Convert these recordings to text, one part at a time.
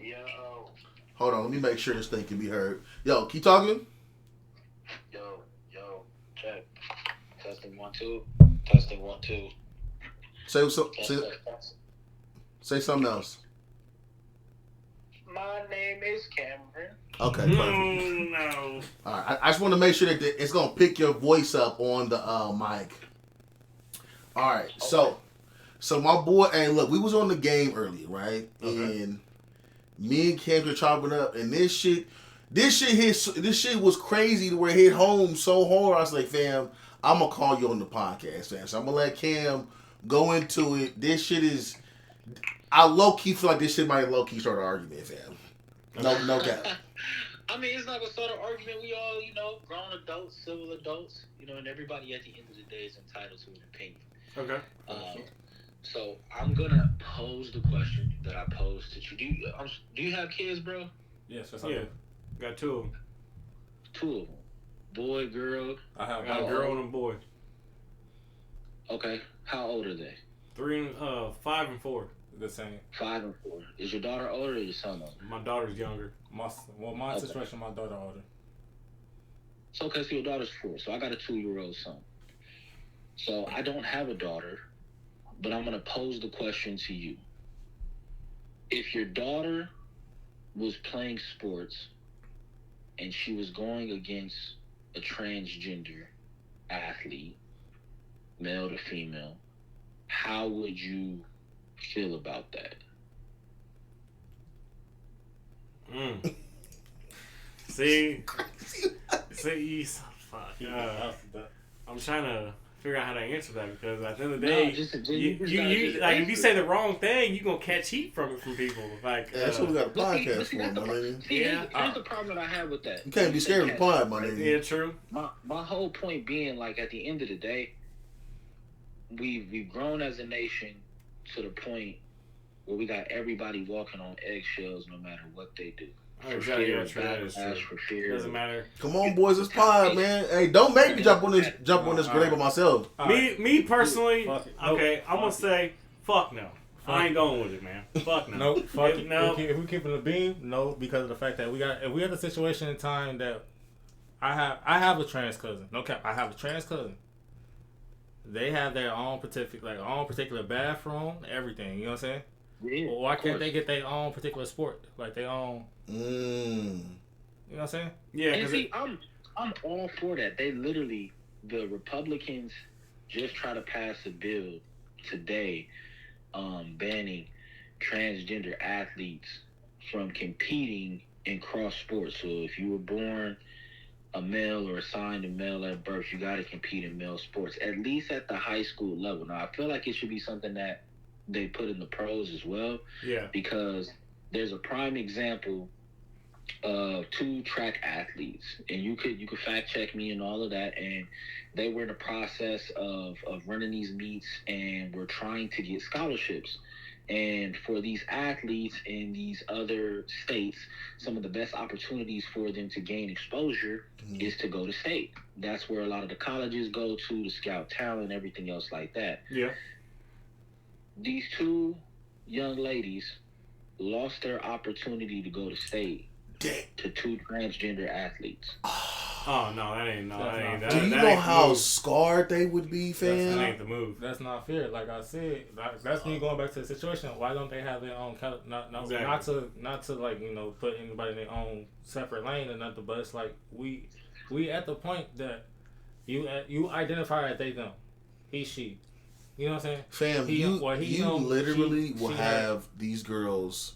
Yo. Hold on, let me make sure this thing can be heard. Yo, keep talking. Yo. Check. Testing 1 2. Testing 1 2. Say so, say, Test. say something else. My name is Cameron. Okay, perfect. No. All right, I just want to make sure that it's gonna pick your voice up on the mic. All right, so my boy, hey, look, we was on the game earlier, right? Okay. And me and Cam were chopping up, and this shit was crazy to where it hit home so hard. I was like, fam, I'm gonna call you on the podcast, fam. So I'm gonna let Cam go into it. This shit is, I low key feel like this shit might low key start an argument, fam. No doubt. I mean, it's not a sort of argument. We all, grown adults, civil adults, and everybody at the end of the day is entitled to an opinion. Okay. So I'm gonna pose the question that I posed to you. Do you have kids, bro? Yes, I do. Got two of them. Two of them. Boy, girl. I got a girl and a boy. Okay. How old are they? 5 and 4. The same. 5 and 4. Is your daughter older or your son older? My daughter's younger. My situation, my daughter older. So, okay, so your daughter's 4. So I got a 2-year-old son. So I don't have a daughter, but I'm going to pose the question to you. If your daughter was playing sports and she was going against a transgender athlete, male to female, how would you feel about that? See, fuck. I'm trying to figure out how to answer that because at the end of the day, if you say the wrong thing, you gonna catch heat from it from people. Like that's what we got a podcast for, my nigga. Here's the problem that I have with that. You can't be scared of the pod, my nigga. Yeah, true. My whole point being, like, at the end of the day, we've grown as a nation to the point where we got everybody walking on eggshells no matter what they do. Exactly. For fear. Doesn't matter. Come on, boys, it's pod, man. Hey, don't make me jump on this grenade by myself. Me personally, okay, I'm gonna say fuck no. I ain't going with it, man. Fuck no. Nope. Fuck it. No. If we keep it a beam, no, because of the fact that if we had the situation in time that I have a trans cousin. No cap, I have a trans cousin. They have their own particular bathroom, everything. You know what I'm saying? Yeah, well, why can't they get their own particular sport, like their own? You know what I'm saying? Yeah. And see, I'm all for that. The Republicans just try to pass a bill today, banning transgender athletes from competing in cross sports. So if you were born a male or assigned a male at birth, you got to compete in male sports, at least at the high school level. Now, I feel like it should be something that they put in the pros as well. Yeah. Because there's a prime example of 2 track athletes, and you could fact check me and all of that, and they were in the process of running these meets and were trying to get scholarships. And for these athletes in these other states, some of the best opportunities for them to gain exposure is to go to state. That's where a lot of the colleges go to scout talent, everything else like that. Yeah. These 2 young ladies lost their opportunity to go to state to 2 transgender athletes. Oh no, that ain't that. Do you know how scarred they would be, fam? That ain't the move. That's not fair. Like I said, that's me going back to the situation. Why don't they have their own? Not to like put anybody in their own separate lane or nothing. But it's like we at the point that you identify as they them, he she. You know what I'm saying? Fam, you literally will have these girls,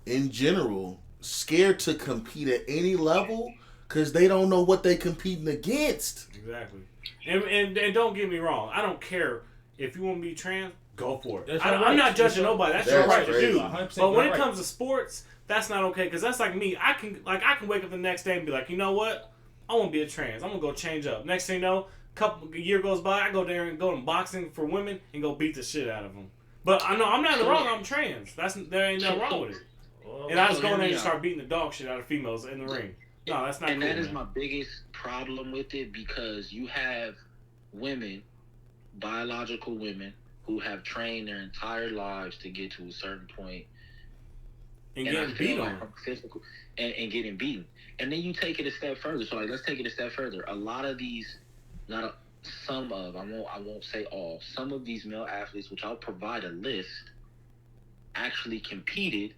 in general, scared to compete at any level because they don't know what they competing against. Exactly. And don't get me wrong. I don't care if you want to be trans, go for it. I'm not judging nobody. That's your right to do. But when it comes to sports, that's not okay because that's like me. I can wake up the next day and be like, you know what? I want to be a trans. I'm gonna go change up. Next thing you know, a year goes by, I go there and go to boxing for women and go beat the shit out of them. But I know I'm not in the wrong. I'm trans. There ain't nothing wrong with it. And I just go in there and start beating the dog shit out of females in the ring. No, that's not cool. And that is my biggest problem with it because you have women, biological women, who have trained their entire lives to get to a certain point and getting beat on physical and getting beaten. And then you take it a step further. So like, let's take it a step further. A lot of these, I won't say all. Some of these male athletes, which I'll provide a list, actually competed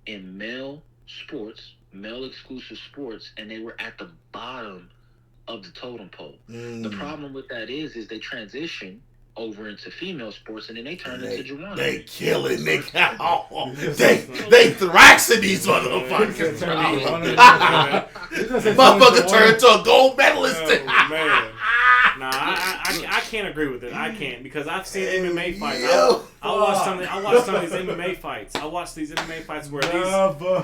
in male sports, male exclusive sports, and they were at the bottom of the totem pole. The problem with that is they transition over into female sports, and then they turn into Juwan. They killing nigga. They thrashing these motherfuckers. Motherfucker turned into a gold medalist. Oh, man. Nah, I can't agree with it. I can't, because I've seen MMA fights. I watched some of these MMA fights. I watched these MMA fights where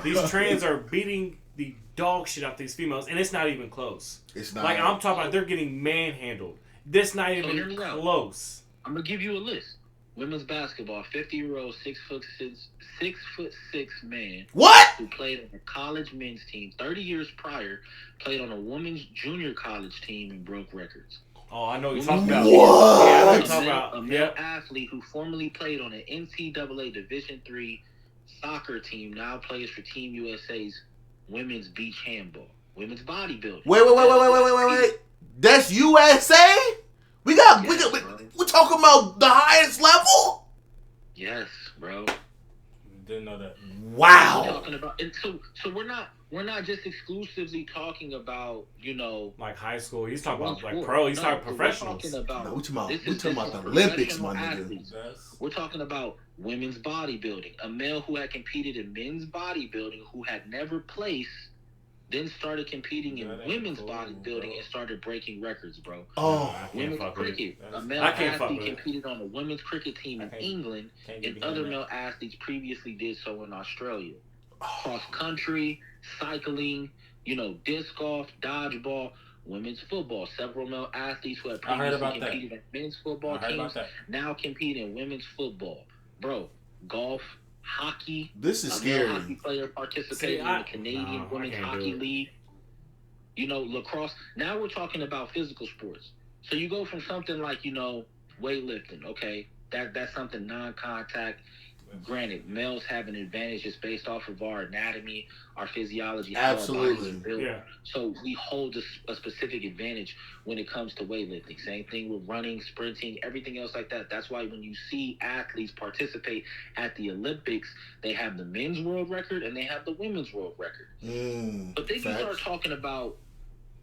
these trans are beating the dog shit out these females, and it's not even close. It's not. Like, I'm talking about, they're getting manhandled. This not even close. I'm gonna give you a list. Women's basketball, 50-year-old, 6'6" man. What? Who played on a college men's team 30 years prior, played on a women's junior college team and broke records. Oh, I know what you're talking about. What? Yeah, I know what you're talking about. A male athlete who formerly played on an NCAA Division III soccer team now plays for Team USA's women's beach handball, women's bodybuilding. Wait. That's USA? We're talking about the highest level? Yes, bro. Didn't know that. Wow. We're talking about, and so we're not just exclusively talking about, like high school. He's talking about like pro. He's talking professionals. We're talking about the Olympics, my nigga. We're talking about women's bodybuilding. A male who had competed in men's bodybuilding, who had never placed, then started competing in women's bodybuilding and started breaking records, bro. Oh, women's cricket. A male athlete competed on a women's cricket team in England, and other male athletes previously did so in Australia. Cross country, cycling, disc golf, dodgeball, women's football. Several male athletes who had previously competed in men's football teams now compete in women's football. Bro, golf, hockey. This is scary. A hockey player participating in the Canadian Women's Hockey League. Lacrosse. Now we're talking about physical sports. So you go from something like, weightlifting, okay? That's something non-contact. Granted, males have an advantage just based off of our anatomy, our physiology. Absolutely. Yeah. So we hold a specific advantage when it comes to weightlifting. Same thing with running, sprinting, everything else like that. That's why when you see athletes participate at the Olympics, they have the men's world record and they have the women's world record. But then you start talking about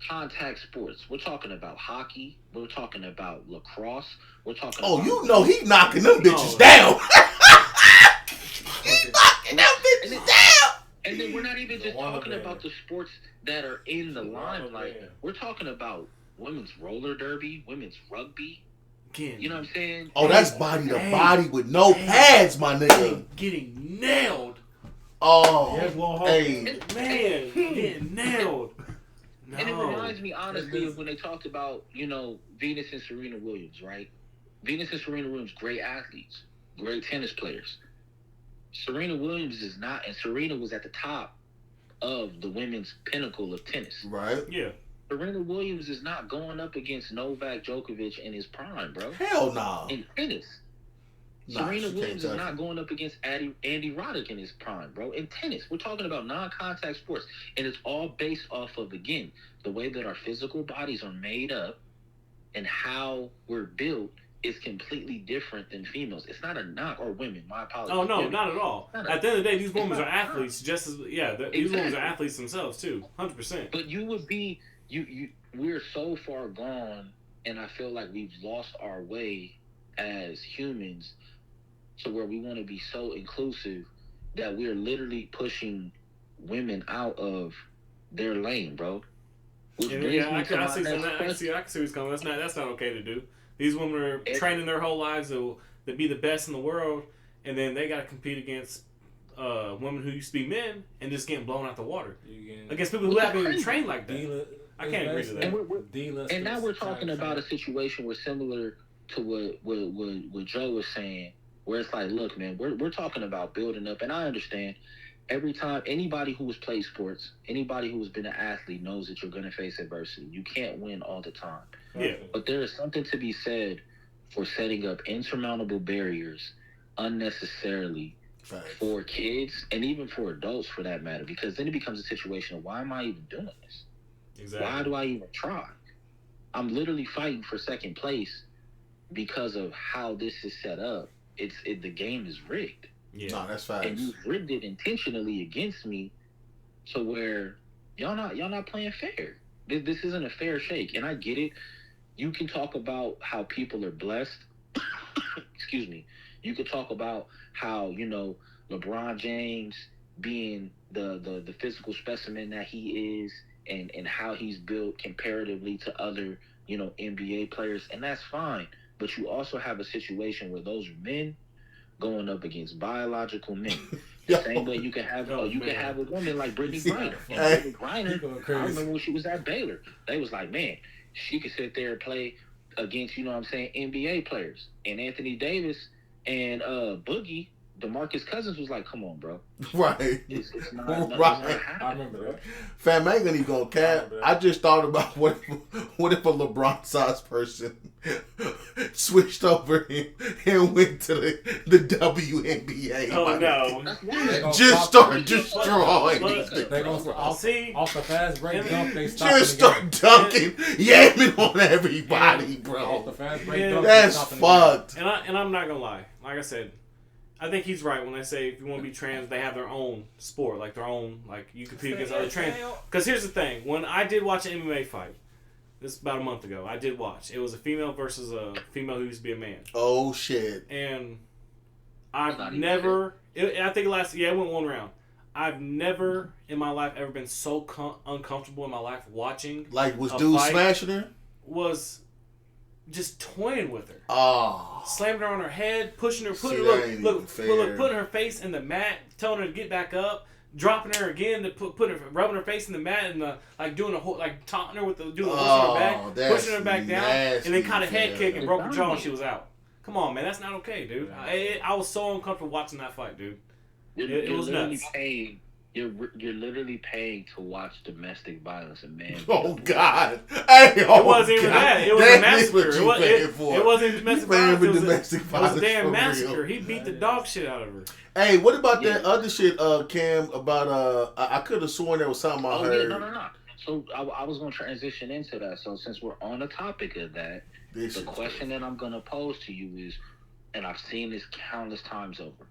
contact sports. We're talking about hockey. We're talking about lacrosse. We're talking about... he knocking them bitches down. He's knocking them bitches down. And then we're not even just talking about the sports that are in the limelight. We're talking about women's roller derby, women's rugby. You know what I'm saying? Oh, that's body to body with no pads, my nigga. Getting nailed. Oh, getting nailed. No. And it reminds me, honestly, of when they talked about, Venus and Serena Williams, right? Venus and Serena Williams, great athletes, great tennis players. Serena Williams is not, and Serena was at the top of the women's pinnacle of tennis. Right. Yeah. Serena Williams is not going up against Novak Djokovic in his prime, bro. Hell no. In tennis. Serena Williams is not going up against Andy Roddick in his prime, bro. In tennis, we're talking about non-contact sports. And it's all based off of, again, the way that our physical bodies are made up and how we're built is completely different than females. It's not a knock, or women, my apologies. Oh, no, not at all. At the end of the day, these women are athletes just as, these women are athletes themselves, too. 100%. But you would be, we're so far gone, and I feel like we've lost our way as humans to where we want to be so inclusive that we're literally pushing women out of their lane, bro. I can see what's coming. That's not okay to do. These women are training their whole lives to be the best in the world, and then they got to compete against women who used to be men and just getting blown out the water. Against people who haven't even trained like that. I can't agree to that. And now we're talking about a situation where, similar to what Joe was saying, where it's like, look, man, we're talking about building up, and I understand. Every time, anybody who has played sports, anybody who has been an athlete knows that you're going to face adversity. You can't win all the time. Yeah. But there is something to be said for setting up insurmountable barriers unnecessarily for kids and even for adults for that matter, because then it becomes a situation of why am I even doing this? Exactly. Why do I even try? I'm literally fighting for second place because of how this is set up. The game is rigged. Yeah, no, that's facts. And you've rigged it intentionally against me, to where y'all not playing fair. This isn't a fair shake, and I get it. You can talk about how people are blessed. Excuse me. You could talk about how, LeBron James being the physical specimen that he is, and how he's built comparatively to other, NBA players, and that's fine. But you also have a situation where those are men going up against biological men. The same way you can have a woman like Brittany Griner. Brittany Griner, I remember when she was at Baylor. They was like, man, she could sit there and play against, NBA players. And Anthony Davis and Boogie, DeMarcus Cousins was like, come on, bro. Right. It's not right. I remember that. Fam, I ain't gonna even go cap. I just thought about what if a LeBron-sized person switched over and went to the WNBA. Oh, no. Just start destroying these things. They're going to off the fast break dunk. They just start dunking, yamming on everybody, bro. Off the fast break dunk. That's fucked. And I'm not gonna lie. Like I said, I think he's right when I say if you want to be trans, they have their own sport, like their own, like you compete against other trans. Because here's the thing: when I did watch an MMA fight, this is about a month ago, I did watch. It was a female versus a female who used to be a man. Oh shit! And I've never. I think it went one round. I've never in my life ever been so uncomfortable in my life watching. Like was dude smashing her? Was just toying with her. Oh. Slamming her on her head, pushing her, putting her face in the mat, telling her to get back up, dropping her again, to rubbing her face in the mat, and doing a whole, taunting her with doing the horse on her back, pushing her back down, and then caught a head kick and broke her jaw and she was out. Come on, man, that's not okay, dude. I was so uncomfortable watching that fight, dude. It was nuts. You're literally paying to watch domestic violence and man. Oh God! Hey, it wasn't even that. It was a massacre. It wasn't domestic violence. It was a damn massacre. Real. He beat the dog shit out of her. Hey, what about that other shit, Cam? About I could have sworn there was something I heard. Yeah, no. So I was gonna transition into that. So since we're on the topic of that, the question that I'm gonna pose to you is, and I've seen this countless times over,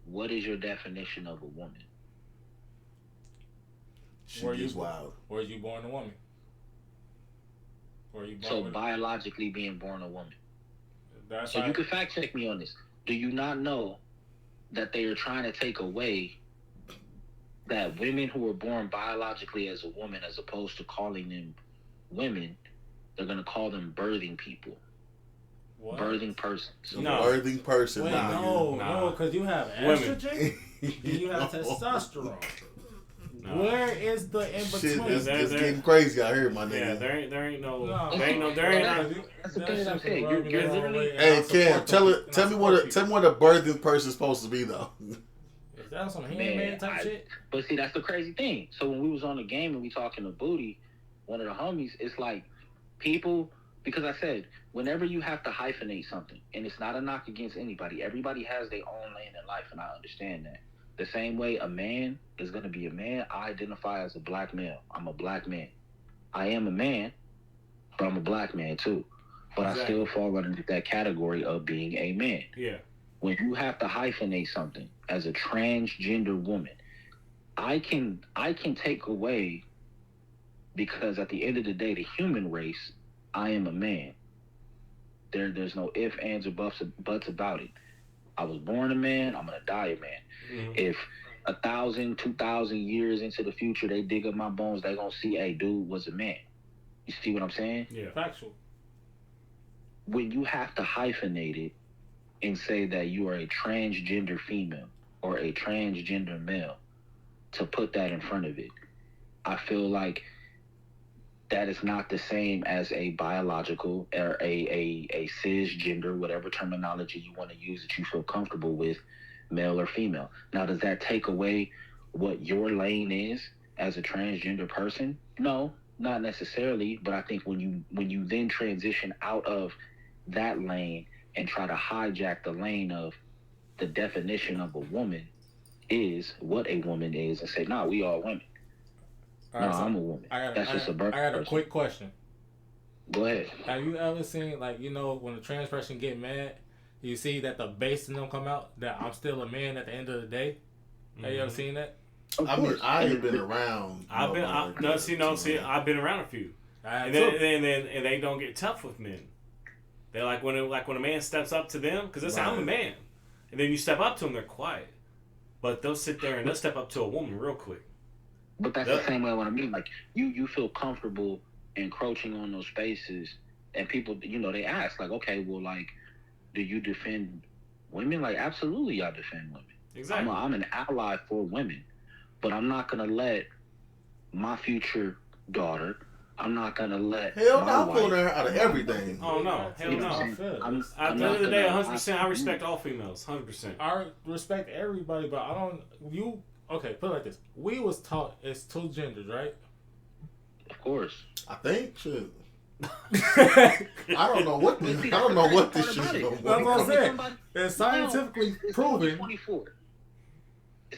what is your definition of a woman? Were you wild? Were you born a woman? Biologically being born a woman. You can fact check me on this. Do you not know that they are trying to take away that women who were born biologically as a woman, as opposed to calling them women, they're going to call them birthing people. What? Birthing persons. No. Birthing person. Wait, no, because you have estrogen and you have testosterone. No. Where is the in between? Shit, it's getting crazy out here, my nigga. Yeah, there ain't no. That's the thing I'm saying. You're literally. Hey, Cam, tell me what a birthing person's supposed to be though. Is that some handmade type shit? But see, that's the crazy thing. So when we was on the game and we talking to Booty, one of the homies, it's like people, because I said whenever you have to hyphenate something, and it's not a knock against anybody. Everybody has their own lane in life, and I understand that. The same way a man is going to be a man, I identify as a black male. I'm a black man. I am a man, but I'm a black man too. But exactly. I still fall under that category of being a man. Yeah. When you have to hyphenate something as a transgender woman, I can take away, because at the end of the day, the human race, I am a man. There's no ifs, ands, or buts about it. I was born a man, I'm going to die a man. Mm-hmm. If 1,000, 2,000 years into the future, they dig up my bones, they going to see, hey, dude was a man. You see what I'm saying? Yeah. Factual. When you have to hyphenate it and say that you are a transgender female or a transgender male, to put that in front of it, I feel like that is not the same as a biological or a cisgender, whatever terminology you want to use that you feel comfortable with, male or female. Now, does that take away what your lane is as a transgender person? No, not necessarily. But I think when you then transition out of that lane and try to hijack the lane of the definition of a woman, is what a woman is and say, nah, we all women. Right, so I'm a woman. That's just a birth. I got a quick question. Go ahead. Have you ever seen, like, you know, when a trans person get mad, you see that the bass in them come out, that I'm still a man at the end of the day? Have you ever seen that? I mean, I ain't been around. I've been around a few, and they don't get tough with men. They like when a man steps up to them, because they say I'm a man, and then you step up to them, they're quiet, but they'll sit there and they'll step up to a woman real quick. But that's the same way what I mean. Like you feel comfortable encroaching on those spaces, and people, you know, they ask like, okay, well, like, do you defend women? Like, absolutely, I defend women. Exactly. I'm an ally for women. But I'm not gonna let my future daughter. I'm not gonna let. Hell no, I'm pulling her out of everything. Oh no, hell no. At the end of the day, 100%. I respect all females, 100%. I respect everybody, but I don't. Okay? Put it like this: we was taught it's two genders, right? Of course. I think shit. I don't know what this shit is. That's what I'm saying. It's scientifically proven. 24.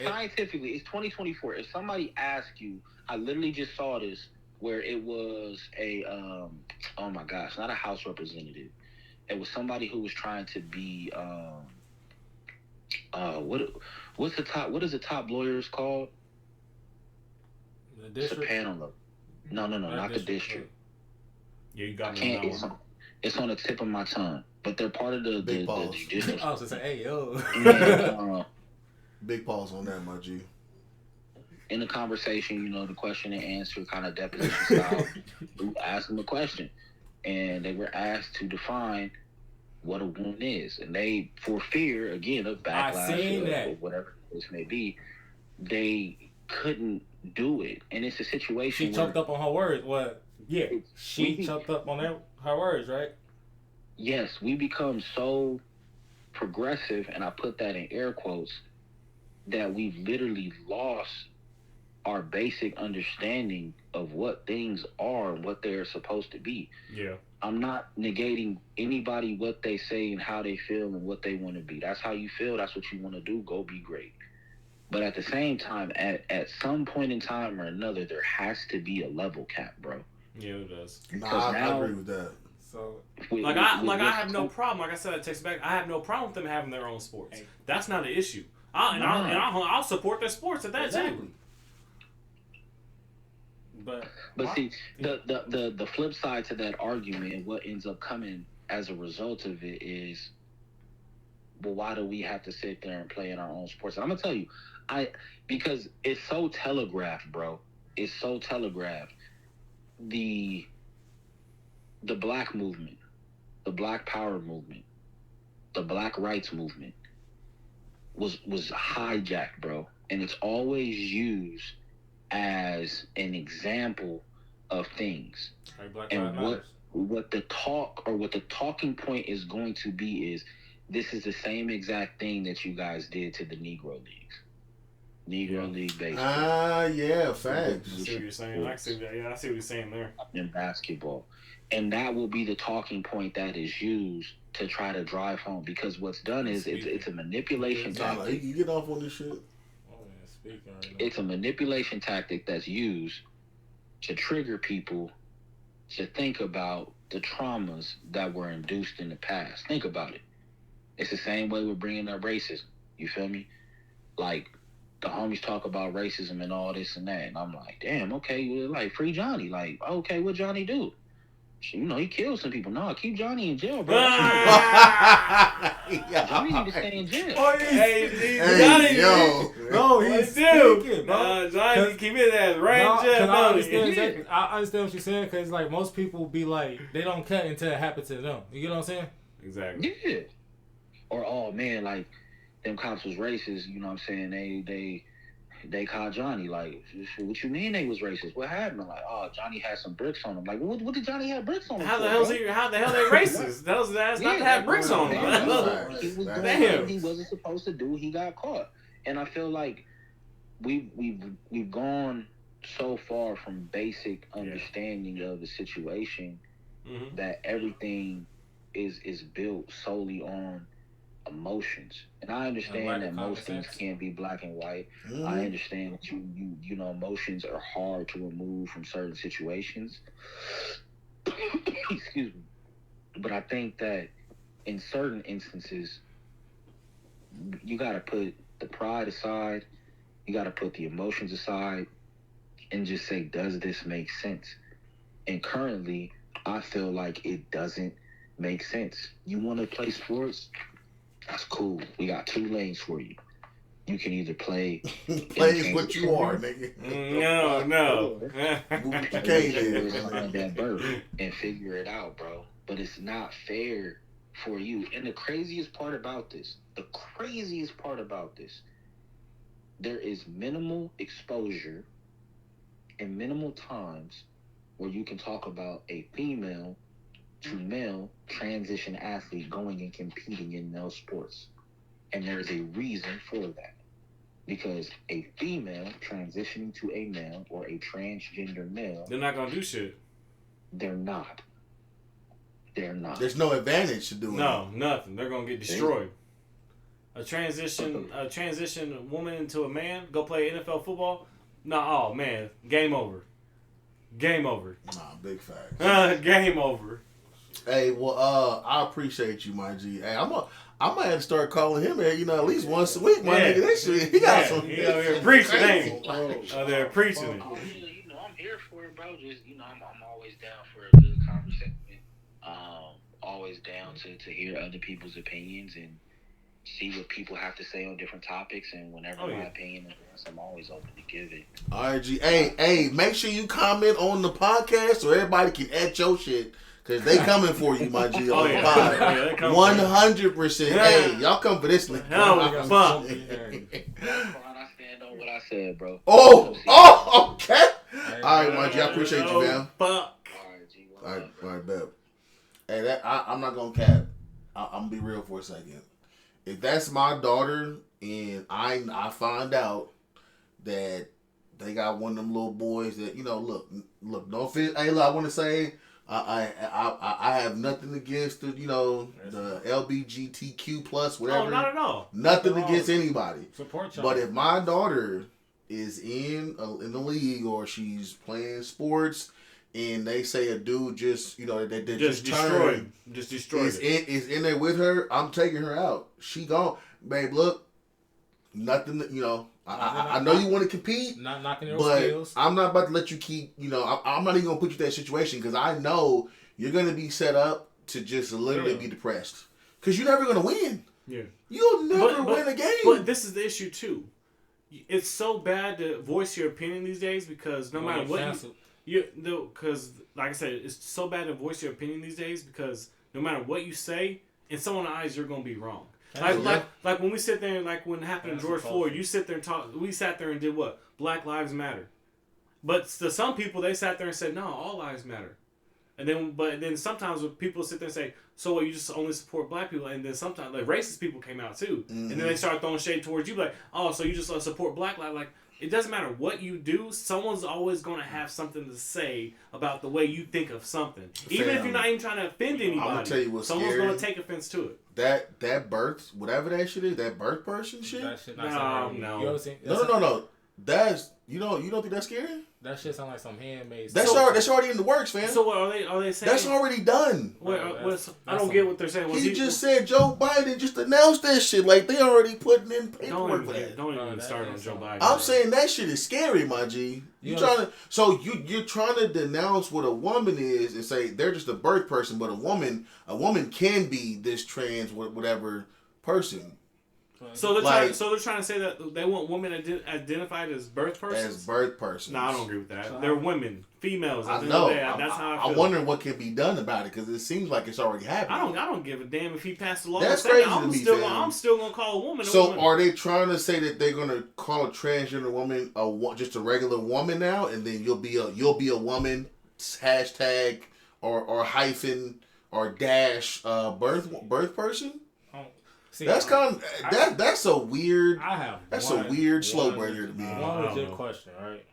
Scientifically, it's 2024. If somebody asks you, I literally just saw this where it was a oh my gosh, not a House representative. It was somebody who was trying to be what is the top lawyers called? The district. It's a panel of no, not the district. Yeah, you got me on that one. It's on the tip of my tongue, but they're part of the judicial. I was just saying, hey yo. And, big pause on that, my G. In the conversation, you know, the question and answer kind of deposition style. We asked them a question, and they were asked to define what a woman is, and they, for fear again of backlash or whatever this may be, they couldn't do it, and it's a situation. She choked up on her words. What? Yeah, she choked up on her words, right? Yes, we become so progressive, and I put that in air quotes, that we've literally lost our basic understanding of what things are and what they're supposed to be. Yeah. I'm not negating anybody, what they say and how they feel and what they want to be. That's how you feel. That's what you want to do. Go be great. But at the same time, at some point in time or another, there has to be a level cap, bro. Yeah, it does. Nah, I agree with that. So, I have no problem. Like I said, I text back. I have no problem with them having their own sports. That's not an issue. I'll support their sports at that too. But see, the flip side to that argument and what ends up coming as a result of it is, well, why do we have to sit there and play in our own sports? And I'm gonna tell you, because it's so telegraphed, bro. It's so telegraphed. The black movement, the black power movement, the black rights movement was hijacked, bro, and it's always used as an example of things. Like and what the talking point is going to be is, this is the same exact thing that you guys did to the Negro Leagues. League baseball. Yeah, facts. I see what you're saying. I see what you're saying there. In basketball. And that will be the talking point that is used to try to drive home, because what's done is it's a manipulation tactic. You get off on this shit. It's a manipulation tactic that's used to trigger people to think about the traumas that were induced in the past. Think about it. It's the same way we're bringing up racism. You feel me? Like, the homies talk about racism and all this and that, and I'm like, damn, okay, like, free Johnny. Like, okay, what Johnny do? You know, he killed some people. No, keep Johnny in jail, bro. Johnny need to stay in jail. Johnny, no, he's speaking, bro. Johnny, keep it as ranger. I understand what you're saying, because, like, most people be like, they don't cut until it happens to them. You get what I'm saying? Exactly. Yeah. Or, oh, man, like, them cops was racist, you know what I'm saying? They called Johnny, like, what you mean they was racist? What happened? Like, oh, Johnny had some bricks on him. Like, what did Johnny have bricks on him? How the hell they racist? That's not to have bricks on him. He was doing he wasn't supposed to do. He got caught. And I feel like we've gone so far from basic understanding of the situation that everything is built solely on emotions. And I understand that most things can't be black and white. Mm-hmm. I understand that you know, emotions are hard to remove from certain situations. Excuse me. But I think that in certain instances, you got to put the pride aside. You got to put the emotions aside and just say, does this make sense? And currently, I feel like it doesn't make sense. You want to play sports? That's cool. We got 2 lanes for you. You can either play what you are, nigga. No. You can't around that bird and figure it out, bro. But it's not fair for you. And the craziest part about this, there is minimal exposure and minimal times where you can talk about a female to male transition athlete going and competing in male sports. And there's a reason for that. Because a female transitioning to a male or a transgender male, they're not going to do shit. They're not. There's no advantage to doing it. No, nothing. They're going to get destroyed. A transition woman into a man, go play NFL football? Nah, oh man, game over. Nah, big facts. Game over. Hey, well, I appreciate you, my G. Hey, I'm gonna have to start calling him, you know, at least once a week, my nigga. That shit, he got some. He out here preaching, ain't he? Out there preaching it. You know, I'm here for it, bro. Just, you know, I'm always down for a good conversation. Always down to hear other people's opinions and see what people have to say on different topics. And whenever my opinion is, I'm always open to give it. All right, G. Hey, make sure you comment on the podcast so everybody can add your shit. Cause they coming for you, my G, on the pod. 100%. Hey, y'all come for this nigga. Fuck. I stand on what I said, bro. Oh, okay. All right, my G, I appreciate you, man. Fuck. All right, bet. Hey, I'm not gonna cap. I'm gonna be real for a second. If that's my daughter and I find out that they got one of them little boys that, you know, look, don't feel. Hey, look, I want to say. I have nothing against the, you know, the LGBTQ plus whatever. Oh, not at all. Nothing against anybody. Support y'all. But if my daughter is in the league or she's playing sports and they say a dude just, you know, that just destroyed is in there with her, I'm taking her out. She gone, babe. Look, nothing. You know. I know you want to compete, not knocking your but skills. I'm not about to let you keep, you know, I'm not even going to put you in that situation because I know you're going to be set up to just literally be depressed because you're never going to win. Yeah. You'll never win a game. But this is the issue too. It's so bad to voice your opinion these days because no matter what because like I said, it's so bad to voice your opinion these days because no matter what you say, in someone's eyes, you're going to be wrong. Like when we sit there, like when it happened to George Floyd, you sit there and talk. We sat there and did what? Black Lives Matter. But to some people, they sat there and said, no, all lives matter. And then sometimes when people sit there and say, so what, you just only support black people? And then sometimes like racist people came out too, and then they start throwing shade towards you, like, oh, so you just support black lives? Like it doesn't matter what you do. Someone's always going to have something to say about the way you think of something, even if you're not even trying to offend anybody. I'm gonna tell you what's someone's scary. going to take offense to it. That birth, whatever that shit is, that birth person shit. That shit not no. No. That's you don't think that's scary? That shit sound like some handmade. That's already in the works, fam. So what are they saying? That's already done. I don't get what they're saying. He just said Joe Biden just announced that shit. Like they already putting in paperwork for that. Don't even start on Joe Biden. I'm saying that shit is scary, my G. You're trying to denounce what a woman is and say they're just a birth person, but a woman can be this trans whatever person. So they're trying to say that they want women identified as birth persons? As birth persons. No, I don't agree with that. They're women, females. I know. That's how I feel. I'm wondering what can be done about it because it seems like it's already happening. I don't give a damn if he passed the law. That's crazy to me, fam. I'm still gonna call a woman. So are they trying to say that they're gonna call a transgender woman just a regular woman now, and then you'll be a woman hashtag or hyphen or dash birth person? See, that's kind of that's a weird. That's a weird slow burner to me. One legit question, right?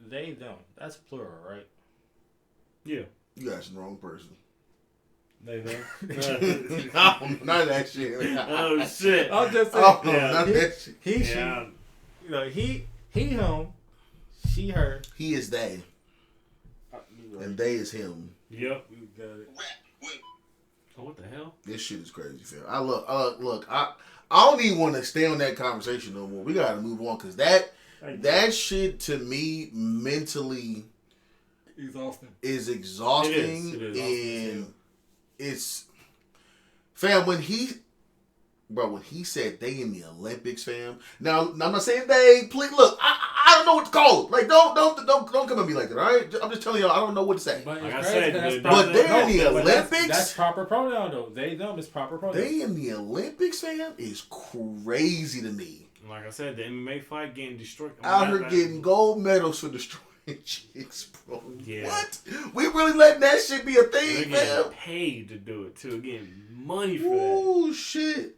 They, them. That's plural, right? Yeah. You asked the wrong person. They know. None of that shit. Oh shit! I'm just saying. Oh, none of that shit. He, she. You know, he, him. She, her. He is they. And they is him. Yep. You got it. Oh, what the hell? This shit is crazy, fam. I don't even want to stay on that conversation no more. We gotta move on because that shit to me mentally is exhausting. It is. And it's fam when he said they in the Olympics, fam. Now I'm not saying they. Please look, I don't know what to call it. Like don't come at me like that. All right, I'm just telling y'all I don't know what to say. But like I said, they're in the Olympics. That's proper pronoun though. They them is proper pronoun. They in the Olympics, fam, is crazy to me. Like I said, the MMA fight getting destroyed. Out here getting gold medals for destroying chicks, bro. Yeah. What? We really letting that shit be a They're thing, getting fam? paid to do it too. Getting money for Ooh, that. shit.